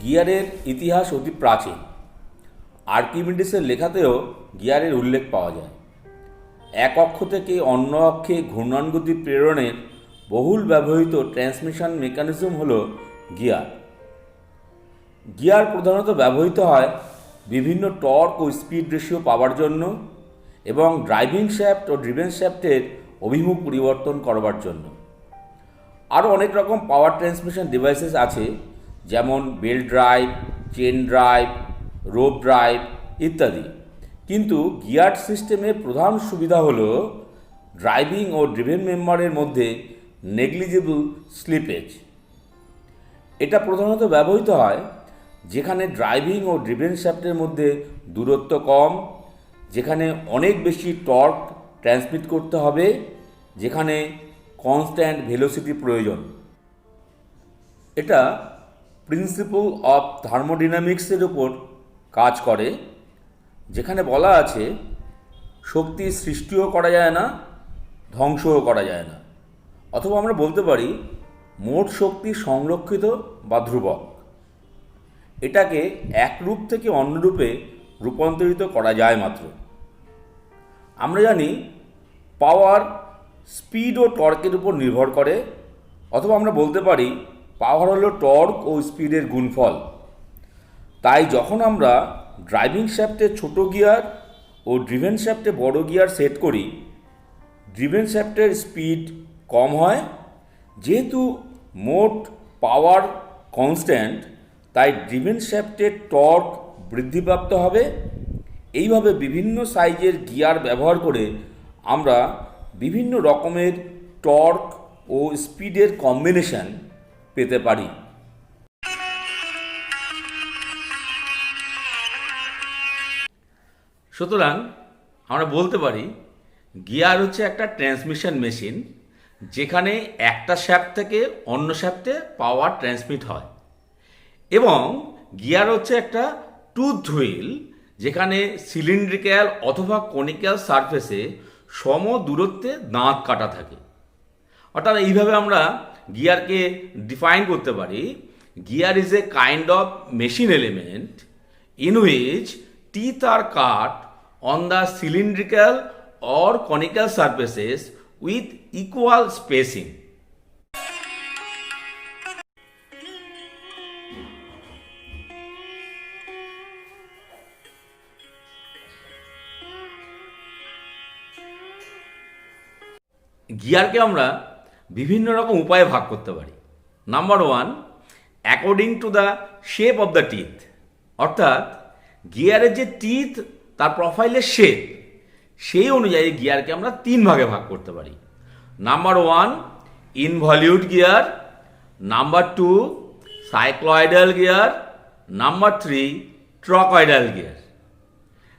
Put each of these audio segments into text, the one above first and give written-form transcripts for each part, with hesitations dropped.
গিয়ারের ইতিহাস অতি প্রাচীন। আর্কিমিডিসের লেখাতেও গিয়ারের উল্লেখ পাওয়া যায়। এক অক্ষ থেকে অন্য অক্ষে ঘূর্ণনগতি প্রেরণের বহুল ব্যবহৃত ট্রান্সমিশন মেকানিজম হল গিয়ার। গিয়ার প্রধানত ব্যবহৃত হয় বিভিন্ন টর্ক ও স্পিড রেশিও পাওয়ার জন্য এবং ড্রাইভিং শ্যাফট ও ড্রিভেন শ্যাফটের অভিমুখ পরিবর্তন করবার জন্য। আরও অনেক রকম পাওয়ার ট্রান্সমিশন ডিভাইসেস আছে, যেমন belt drive, chain drive, rope drive ইত্যাদি। কিন্তু গিয়ার সিস্টেমের প্রধান সুবিধা হল ড্রাইভিং ও ড্রিভেন মেম্বারের মধ্যে নেগলিজিবল স্লিপেজ। এটা প্রধানত ব্যবহৃত হয় যেখানে ড্রাইভিং ও ড্রিভেন শ্যাফটের মধ্যে দূরত্ব কম, যেখানে অনেক বেশি টর্ক ট্রান্সমিট করতে হবে, যেখানে কনস্ট্যান্ট ভেলোসিটি প্রয়োজন। এটা প্রিন্সিপল অফ থার্মোডিনামিক্সের উপর কাজ করে, যেখানে বলা আছে শক্তি সৃষ্টিও করা যায় না, ধ্বংসও করা যায় না। অথবা আমরা বলতে পারি মোট শক্তি সংরক্ষিত বা ধ্রুবক। এটাকে এক রূপ থেকে অন্য রূপে রূপান্তরিত করা যায় মাত্র। আমরা জানি পাওয়ার স্পিড ও টর্কের উপর নির্ভর করে, অথবা আমরা বলতে পারি পাওয়ার হলো টর্ক ও স্পিডের গুণফল। তাই যখন আমরা ড্রাইভিং শ্যাফটে ছোট গিয়ার ও ড্রিভেন শ্যাফটে বড় গিয়ার সেট করি, ড্রিভেন শ্যাফটের স্পিড কম হয়। যেহেতু মোট পাওয়ার কনস্ট্যান্ট, তাই ড্রিভেন শ্যাফটের টর্ক বৃদ্ধিপ্রাপ্ত হবে। এইভাবে বিভিন্ন সাইজের গিয়ার ব্যবহার করে আমরা বিভিন্ন রকমের টর্ক ও স্পিডের কম্বিনেশন পেতে পারি। সুতরাং আমরা বলতে পারি গিয়ার হচ্ছে একটা ট্রান্সমিশন মেশিন, যেখানে একটা শ্যাফট থেকে অন্য শ্যাফটে পাওয়ার ট্রান্সমিট হয়। এবং গিয়ার হচ্ছে একটা টুথ হুইল, যেখানে সিলিন্ড্রিক্যাল অথবা কনিক্যাল সারফেসে সম দূরত্বে দাঁত কাটা থাকে। অর্থাৎ এইভাবে আমরা গিয়ারকে ডিফাইন করতে পারি। Gear is a kind of machine element in which teeth are cut on the cylindrical or conical surfaces with equal spacing. গিয়ারকে আমরা বিভিন্ন রকম উপায়ে ভাগ করতে পারি। Number 1, according to the shape of the teeth. অর্থাৎ গিয়ারের যে টিথ, তার প্রোফাইলের শেপ, সেই অনুযায়ী গিয়ারকে আমরা 3 ভাগে ভাগ করতে পারি। Number 1, involute gear. Number 2, cycloidal gear. Number 3, trochoidal gear.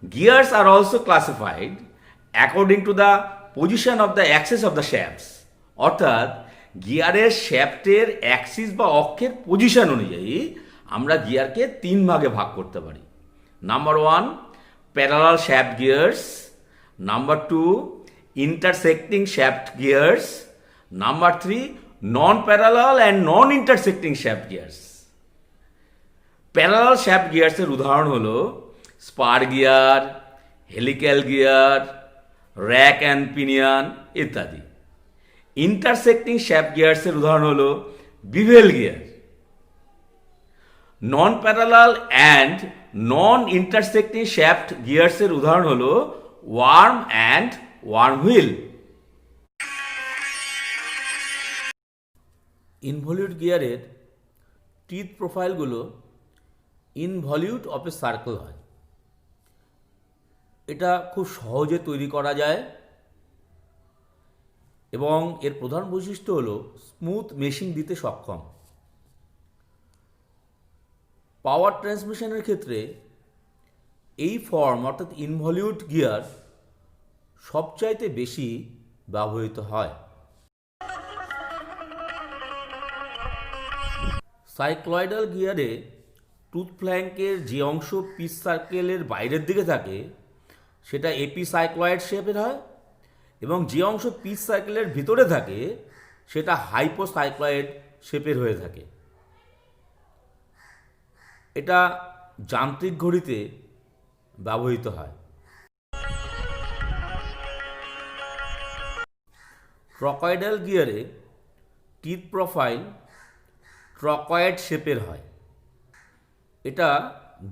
Gears are also classified according to the position of the axis of the shafts. অর্থাৎ গিয়ারের শ্যাফটের অ্যাক্সিস বা অক্ষের পজিশন অনুযায়ী আমরা গিয়ারকে 3 ভাগে ভাগ করতে পারি। Number 1, parallel shaft gears. Number 2, intersecting shaft gears. Number 3, non parallel and non intersecting shaft gears. Parallel shaft গিয়ার্সের উদাহরণ হলো spur gear, helical gear, rack and pinion ইত্যাদি। ইন্টারসেক্টিং শ্যাফট গিয়ার্সের উদাহরণ হলো bevel gear. Non parallel and non intersecting shaft গিয়ার্সের উদাহরণ হলো worm and worm wheel. Involute গিয়ারের টিথ প্রোফাইলগুলো ইনভলিউট অফ এ সার্কেল হয়। এটা খুব সহজে তৈরি করা যায় এবং এর প্রধান বৈশিষ্ট্য হলো স্মুথ মেশিং দিতে সক্ষম। পাওয়ার ট্রান্সমিশনের ক্ষেত্রে এই ফর্ম অর্থাৎ ইনভলিউট গিয়ার সবচাইতে বেশি ব্যবহৃত হয়। সাইক্লয়েডাল গিয়ারে টুথ ফ্ল্যাঙ্কের যে অংশ পিচ সার্কেলের বাইরের দিকে থাকে সেটা এপিসাইক্লয়েড শেপের হয়, এবং যে অংশ পিচ সার্কেলের ভিতরে থাকে সেটা হাইপোসাইক্লয়েড শেপের হয়ে থাকে। এটা যান্ত্রিক ঘড়িতে ব্যবহৃত হয়। ট্রকয়েডাল গিয়ারে টিথ প্রোফাইল ট্রকয়েড শেপের হয়। এটা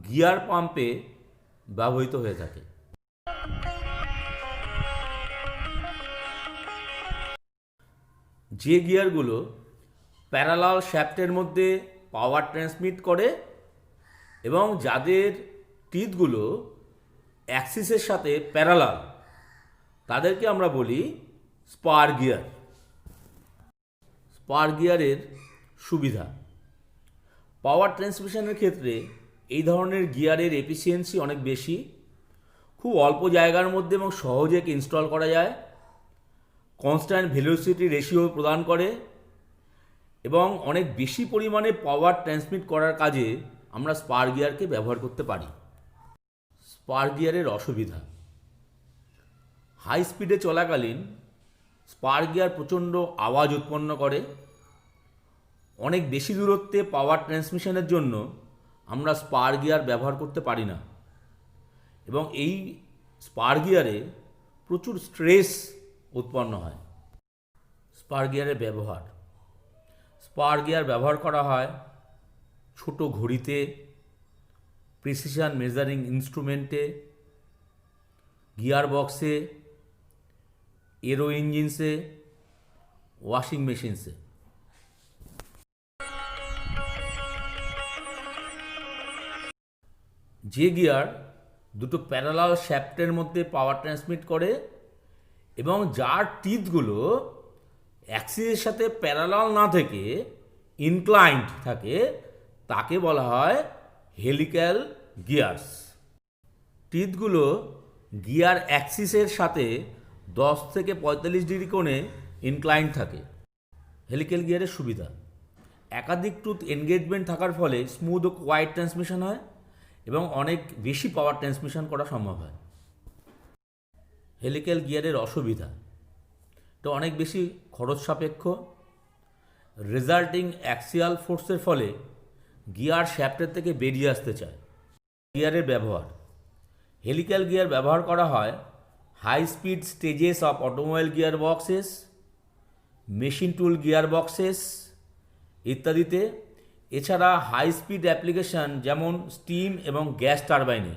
গিয়ার পাম্পে ব্যবহৃত হয়ে থাকে। যে গিয়ারগুলো প্যারালাল শ্যাফটের মধ্যে পাওয়ার ট্রান্সমিট করে এবং যাদের টিথগুলো অ্যাক্সিসের সাথে প্যারালাল, তাদেরকে আমরা বলি স্পার গিয়ার। স্পার গিয়ারের সুবিধা: পাওয়ার ট্রান্সমিশনের ক্ষেত্রে এই ধরনের গিয়ারের এফিসিয়েন্সি অনেক বেশি, খুব অল্প জায়গার মধ্যে এবং সহজে ইনস্টল করা যায়, কনস্ট্যান্ট ভেলোসিটি রেশিও প্রদান করে এবং অনেক বেশি পরিমাণে পাওয়ার ট্রান্সমিট করার কাজে আমরা স্পার গিয়ারকে ব্যবহার করতে পারি। স্পার গিয়ারের অসুবিধা: হাই স্পিডে চলাকালীন স্পার গিয়ার প্রচণ্ড আওয়াজ উৎপন্ন করে। অনেক বেশি দূরত্বে পাওয়ার ট্রান্সমিশনের জন্য আমরা স্পার গিয়ার ব্যবহার করতে পারি না এবং এই স্পার গিয়ারে প্রচুর স্ট্রেস উৎপন্ন হয়। স্পার গিয়ারের ব্যবহার: স্পার গিয়ার ব্যবহার করা হয় ছোট ঘড়িতে, প্রিসিশন মেজারিং ইনস্ট্রুমেন্টে, গিয়ার বক্সে, এরো ইঞ্জিনসে, ওয়াশিং মেশিনসে। যে গিয়ার দুটো প্যারালাল শ্যাফটের মধ্যে পাওয়ার ট্রান্সমিট করে এবং যার টিথগুলো অ্যাক্সিসের সাথে প্যারালাল না থেকে ইনক্লাইন্ড থাকে, তাকে বলা হয় হেলিক্যাল গিয়ার্স। টিথগুলো গিয়ার অ্যাক্সিসের সাথে 10 থেকে 45 ডিগ্রি কোণে ইনক্লাইন্ড থাকে। হেলিক্যাল গিয়ারের সুবিধা: একাধিক টুথ এনগেজমেন্ট থাকার ফলে স্মুথ ও কোয়াইট ট্রান্সমিশন হয় এবং অনেক বেশি পাওয়ার ট্রান্সমিশন করা সম্ভব হয়। হেলিক্যাল গিয়ারের অসুবিধা: এটা অনেক বেশি খরচ সাপেক্ষ, রেজাল্টিং অ্যাক্সিয়াল ফোর্সের ফলে গিয়ার শ্যাফটের থেকে বেরিয়ে আসতে চায়। গিয়ারের ব্যবহার: হেলিক্যাল গিয়ার ব্যবহার করা হয় high speed stages of automobile gear boxes, machine tool gear boxes ইত্যাদিতে, এছাড়া হাই স্পিড অ্যাপ্লিকেশন যেমন স্টিম এবং গ্যাস টারবাইনে।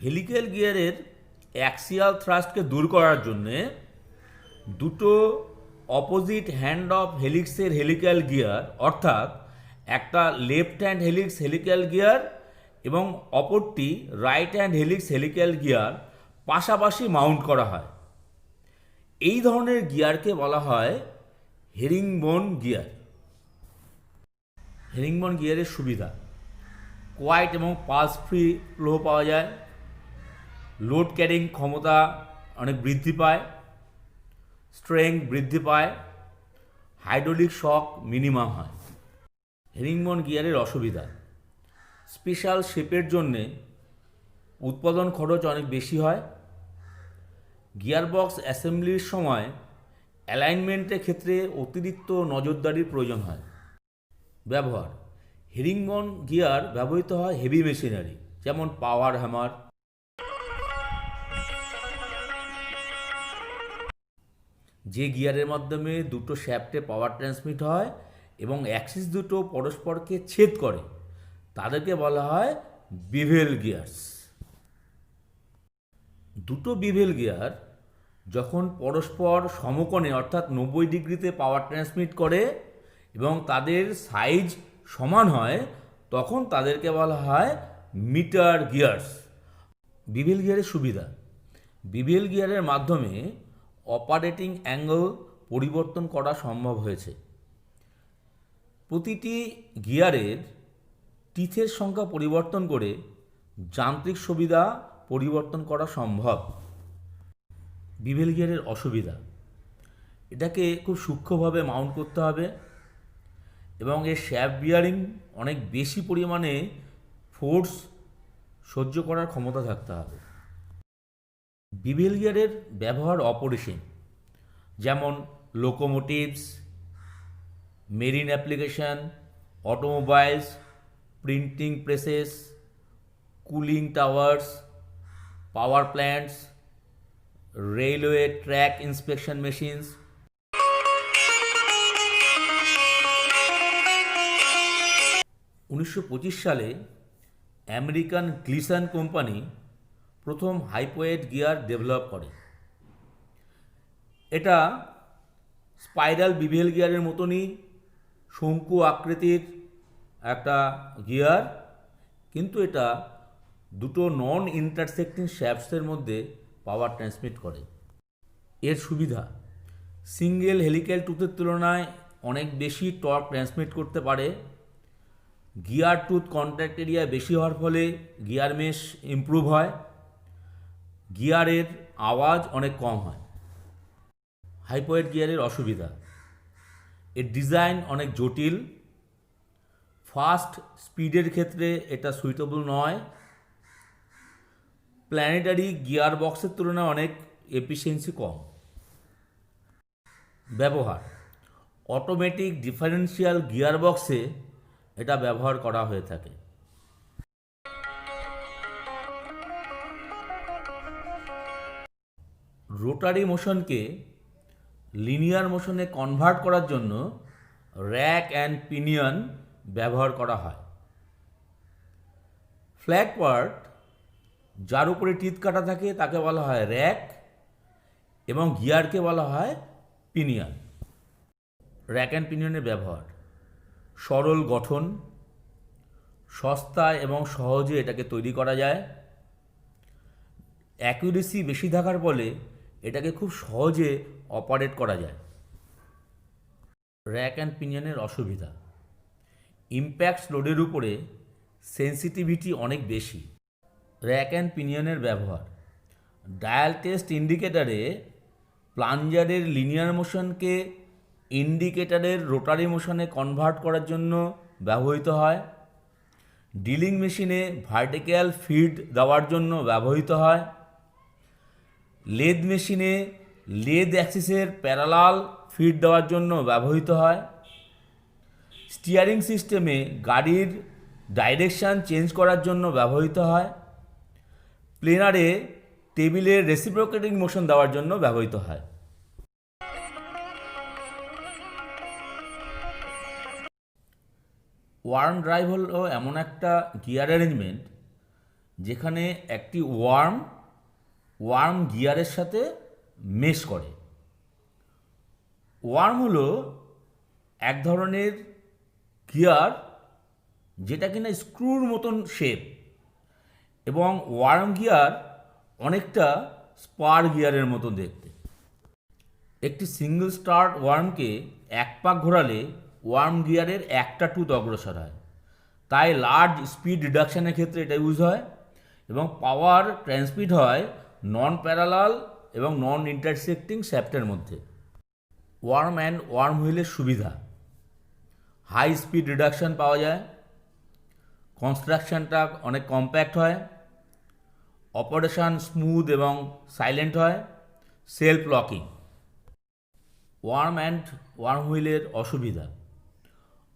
হেলিক্যাল গিয়ারের অ্যাক্সিয়াল থ্রাস্টকে দূর করার জন্যে দুটো অপোজিট হ্যান্ড অফ হেলিক্সের হেলিক্যাল গিয়ার, অর্থাৎ একটা left hand helix helical gear এবং অপরটি right hand helix helical gear পাশাপাশি মাউন্ট করা হয়। এই ধরনের গিয়ারকে বলা হয় হেরিংবোন গিয়ার। হেরিংবোন গিয়ারের সুবিধা: কোয়াইট এবং পালস ফ্রি ফ্লো পাওয়া যায়, লোড ক্যারিং ক্ষমতা অনেক বৃদ্ধি পায়, স্ট্রেংথ বৃদ্ধি পায়, হাইড্রোলিক শক মিনিমাম হয়। হেরিংবোন গিয়ারের অসুবিধা: স্পেশাল শেপের জন্যে উৎপাদন খরচ অনেক বেশি হয়, গিয়ারবক্স অ্যাসেম্বলির সময় অ্যালাইনমেন্টের ক্ষেত্রে অতিরিক্ত নজরদারির প্রয়োজন হয়। ব্যবহার: হেরিংবোন গিয়ার ব্যবহৃত হয় হেভি মেশিনারি যেমন পাওয়ার হ্যামার। যে গিয়ারের মাধ্যমে দুটো শ্যাফটে পাওয়ার ট্রান্সমিট হয় এবং অ্যাক্সিস দুটো পরস্পরকে ছেদ করে, তাদেরকে বলা হয় বিভেল গিয়ার্স। দুটো বিভেল গিয়ার যখন পরস্পর সমকোণে অর্থাৎ 90 ডিগ্রিতে পাওয়ার ট্রান্সমিট করে এবং তাদের সাইজ সমান হয়, তখন তাদেরকে বলা হয় মিটার গিয়ার্স। বিভেল গিয়ারের সুবিধা: বিভেল গিয়ারের মাধ্যমে অপারেটিং অ্যাঙ্গেল পরিবর্তন করা সম্ভব হয়েছে। প্রতিটি গিয়ারের টিথের সংখ্যা পরিবর্তন করে যান্ত্রিক সুবিধা পরিবর্তন করা সম্ভব। বিভেল গিয়ারের অসুবিধা: এটাকে খুব সূক্ষ্মভাবে মাউন্ট করতে হবে এবং এর শ্যাফট বিয়ারিং অনেক বেশি পরিমাণে ফোর্স সহ্য করার ক্ষমতা থাকতে হবে। বিভেল গিয়ারের ব্যবহার অপরিসীম, যেমন locomotives, marine application, automobiles, printing presses, cooling towers, power plants, railway track inspection machines. 1925 সালে আমেরিকান গ্লিসান কোম্পানি প্রথম হাইপোয়েট গিয়ার ডেভেলপ করে। এটা স্পাইরাল বিভেল গিয়ারের মতনই শঙ্কু আকৃতির একটা গিয়ার, কিন্তু এটা দুটো নন ইন্টারসেক্টিং শ্যাফটসের মধ্যে পাওয়ার ট্রান্সমিট করে। এর সুবিধা, সিঙ্গেল হেলিক্যাল টুথের তুলনায় অনেক বেশি টর্ক ট্রান্সমিট করতে পারে। গিয়ার টুথ কন্ট্যাক্ট এরিয়া বেশি হওয়ার ফলে গিয়ার মেশ ইমপ্রুভ হয়। গিয়ারের আওয়াজ অনেক কম হয়। হাইপোয়েট গিয়ারের অসুবিধা, এর ডিজাইন অনেক জটিল, ফাস্ট স্পিডের ক্ষেত্রে এটা সুইটেবল নয়। প্ল্যানেটারি গিয়ার বক্সের তুলনায় অনেক এফিসিয়েন্সি কম। ব্যবহার, অটোমেটিক ডিফারেন্সিয়াল গিয়ার বক্সে এটা ব্যবহার করা হয়ে থাকে। রোটারি মোশনকে লিনিয়ার মোশনে কনভার্ট করার জন্য র্যাক অ্যান্ড পিনিয়ন ব্যবহার করা হয়। ফ্ল্যাট পার্ট, যার উপরে টিথ কাটা থাকে, তাকে বলা হয় র্যাক এবং গিয়ারকে বলা হয় পিনিয়ন। র্যাক অ্যান্ড পিনিয়নের ব্যবহার, সরল গঠন, সস্তা এবং সহজে এটাকে তৈরি করা যায়। অ্যাকুরেসি বেশি থাকার ফলে এটাকে খুব সহজে অপারেট করা যায়। র্যাক অ্যান্ড পিনিয়নের অসুবিধা, ইম্প্যাক্ট লোডের উপরে সেন্সিটিভিটি অনেক বেশি। র্যাক অ্যান্ড পিনিয়নের ব্যবহার, ডায়াল টেস্ট ইন্ডিকেটারে প্লাঞ্জারের লিনিয়ার মোশনকে ইন্ডিকেটারের রোটারি মোশনে কনভার্ট করার জন্য ব্যবহৃত হয়। ডিলিং মেশিনে ভার্টিক্যাল ফিড দেওয়ার জন্য ব্যবহৃত হয়। লেদ মেশিনে লেদ অ্যাক্সিসের প্যারালাল ফিড দেওয়ার জন্য ব্যবহৃত হয়। স্টিয়ারিং সিস্টেমে গাড়ির ডাইরেকশান চেঞ্জ করার জন্য ব্যবহৃত হয়। প্লেনারে টেবিলের রেসিপ্রোকেটিং মোশন দেওয়ার জন্য ব্যবহৃত হয়। ওয়ার্ম ড্রাইভ হলো এমন একটা গিয়ার অ্যারেঞ্জমেন্ট যেখানে একটি ওয়ার্ম গিয়ারের সাথে মেশ করে। ওয়ার্ম হলো এক ধরনের গিয়ার যেটা কিনা স্ক্রুর মতন শেপ, এবং ওয়ার্ম গিয়ার অনেকটা স্পার গিয়ারের মতো দেখতে। একটি সিঙ্গল স্টার্ট ওয়ার্মকে এক পাক ঘোরালে ওয়ার্ম গিয়ারের একটা টুথ অগ্রসর হয়, তাই লার্জ স্পিড রিডাকশানের ক্ষেত্রে এটা ইউজ হয়, এবং পাওয়ার ট্রান্সমিট হয় নন প্যারালাল এবং নন ইন্টারসেক্টিং শ্যাফটের মধ্যে। ওয়ার্ম অ্যান্ড ওয়ার্ম হুইলের সুবিধা, হাই স্পিড রিডাকশান পাওয়া যায়, কনস্ট্রাকশানটা অনেক কম্প্যাক্ট হয়, অপারেশন স্মুথ এবং সাইলেন্ট হয়, self locking. Worm and worm হুইলের অসুবিধা,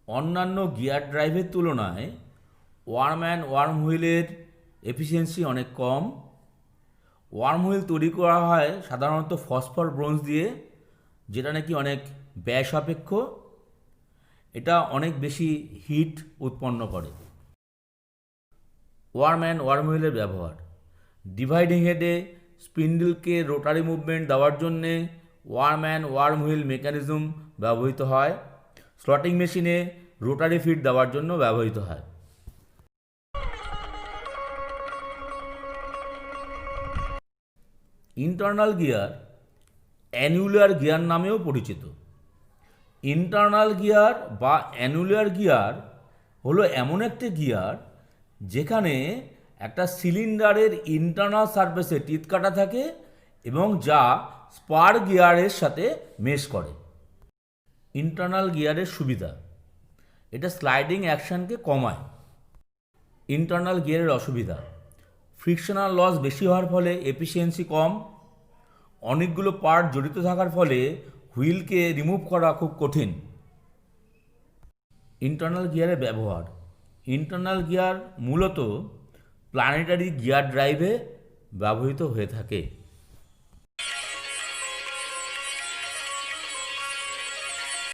অন্যান্য গিয়ার ড্রাইভের তুলনায় ওয়ার্ম অ্যান্ড ওয়ার্ম হুইলের এফিসিয়েন্সি অনেক কম। ওয়ার্ম হুইল তৈরি করা হয় সাধারণত ফসফর ব্রোঞ্জ দিয়ে, যেটা নাকি অনেক ব্যয় সাপেক্ষ। এটা অনেক বেশি হিট উৎপন্ন করে। ওয়ার্ম অ্যান্ড ওয়ার্ম হুইলের ব্যবহার, ডিভাইডিং হেডে স্পিন্ডেলকে রোটারি মুভমেন্ট দেওয়ার জন্যে worm and worm wheel mechanism ব্যবহৃত হয়। স্লটিং মেশিনে রোটারি ফিড দেওয়ার জন্য ব্যবহৃত হয়। ইন্টারনাল গিয়ার অ্যানুলার গিয়ার নামেও পরিচিত। ইন্টারনাল গিয়ার বা অ্যানুলার গিয়ার হলো এমন একটি গিয়ার যেখানে একটা সিলিন্ডারের ইন্টারনাল সারফেসে টিথ কাটা থাকে এবং যা স্পার গিয়ারের সাথে মেশ করে। ইন্টারনাল গিয়ারের সুবিধা, এটা স্লাইডিং অ্যাকশনকে কমায়। ইন্টারনাল গিয়ারের অসুবিধা, ফ্রিকশনাল লস বেশি হওয়ার ফলে এফিসিয়েন্সি কম, অনেকগুলো পার্ট জড়িত থাকার ফলে হুইলকে রিমুভ করা খুব কঠিন। ইন্টারনাল গিয়ারের ব্যবহার। ইন্টারনাল গিয়ার মূলত প্ল্যানেটারি গিয়ার ড্রাইভে ব্যবহৃত হয়ে থাকে।